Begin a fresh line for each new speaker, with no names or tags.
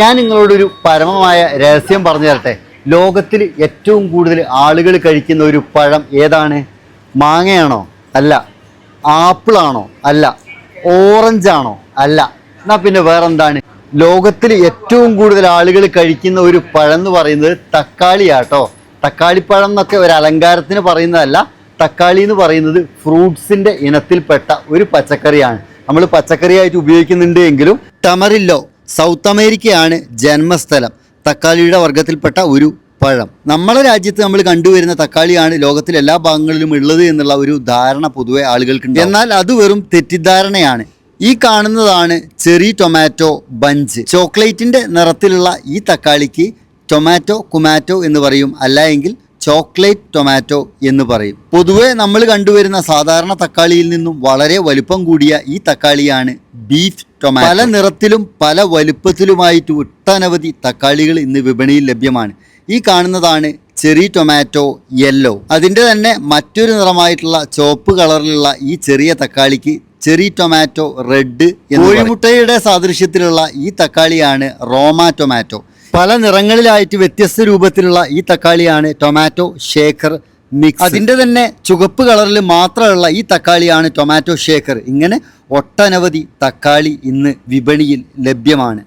ഞാൻ നിങ്ങളോടൊരു പരമമായ രഹസ്യം പറഞ്ഞു തരട്ടെ. ലോകത്തിൽ ഏറ്റവും കൂടുതൽ ആളുകൾ കഴിക്കുന്ന ഒരു പഴം ഏതാണ്? മാങ്ങയാണോ? അല്ല. ആപ്പിളാണോ? അല്ല. ഓറഞ്ചാണോ? അല്ല. എന്നാൽ പിന്നെ വേറെന്താണ്? ലോകത്തിൽ ഏറ്റവും കൂടുതൽ ആളുകൾ കഴിക്കുന്ന ഒരു പഴം എന്ന് പറയുന്നത് തക്കാളിയാട്ടോ. തക്കാളിപ്പഴം എന്നൊക്കെ ഒരു അലങ്കാരത്തിന് പറയുന്നതല്ല. തക്കാളി എന്ന് പറയുന്നത് ഫ്രൂട്ട്സിൻ്റെ ഇനത്തിൽപ്പെട്ട ഒരു പച്ചക്കറിയാണ്. നമ്മൾ പച്ചക്കറിയായിട്ട് ഉപയോഗിക്കുന്നുണ്ട് എങ്കിലും ടമറില്ലോ സൗത്ത് അമേരിക്കയാണ് ജന്മസ്ഥലം. തക്കാളിയുടെ വർഗത്തിൽപ്പെട്ട ഒരു പഴം. നമ്മുടെ രാജ്യത്ത് നമ്മൾ കണ്ടുവരുന്ന തക്കാളിയാണ് ലോകത്തിലെ എല്ലാ ഭാഗങ്ങളിലും ഉള്ളത് എന്നുള്ള ഒരു ധാരണ പൊതുവെ ആളുകൾക്കുണ്ട്. എന്നാൽ അത് വെറും തെറ്റിദ്ധാരണയാണ്. ഈ കാണുന്നതാണ് ചെറി ടൊമാറ്റോ ബഞ്ച്. ചോക്ലേറ്റിൻ്റെ നിറത്തിലുള്ള ഈ തക്കാളിക്ക് ടൊമാറ്റോ കുമാറ്റോ എന്ന് പറയും, അല്ല എങ്കിൽ ചോക്ലേറ്റ് ടൊമാറ്റോ എന്ന് പറയും. പൊതുവെ നമ്മൾ കണ്ടുവരുന്ന സാധാരണ തക്കാളിയിൽ നിന്നും വളരെ വലുപ്പം കൂടിയ ഈ തക്കാളിയാണ് ബീഫ് ടൊമാറ്റോ. പല നിറത്തിലും പല വലുപ്പത്തിലുമായിട്ട് ഒട്ടനവധി തക്കാളികൾ ഇന്ന് വിപണിയിൽ ലഭ്യമാണ്. ഈ കാണുന്നതാണ് ചെറി ടൊമാറ്റോ യെല്ലോ. അതിൻ്റെ തന്നെ മറ്റൊരു നിറമായിട്ടുള്ള ചുവപ്പ് കളറിലുള്ള ഈ ചെറിയ തക്കാളിക്ക് ചെറി ടൊമാറ്റോ റെഡ്. കോഴിമുട്ടയുടെ സാദൃശ്യത്തിലുള്ള ഈ തക്കാളിയാണ് റോമ ടൊമാറ്റോ. പല നിറങ്ങളിലായിട്ട് വ്യത്യസ്ത രൂപത്തിലുള്ള ഈ തക്കാളിയാണ് ടൊമാറ്റോ ഷേക്കർ മിക്സ്. അതിൻ്റെ തന്നെ ചുവപ്പ് കളറിൽ മാത്രമുള്ള ഈ തക്കാളിയാണ് ടൊമാറ്റോ ഷേക്കർ. ഇങ്ങനെ ഒട്ടനവധി തക്കാളി ഇന്ന് വിപണിയിൽ ലഭ്യമാണ്.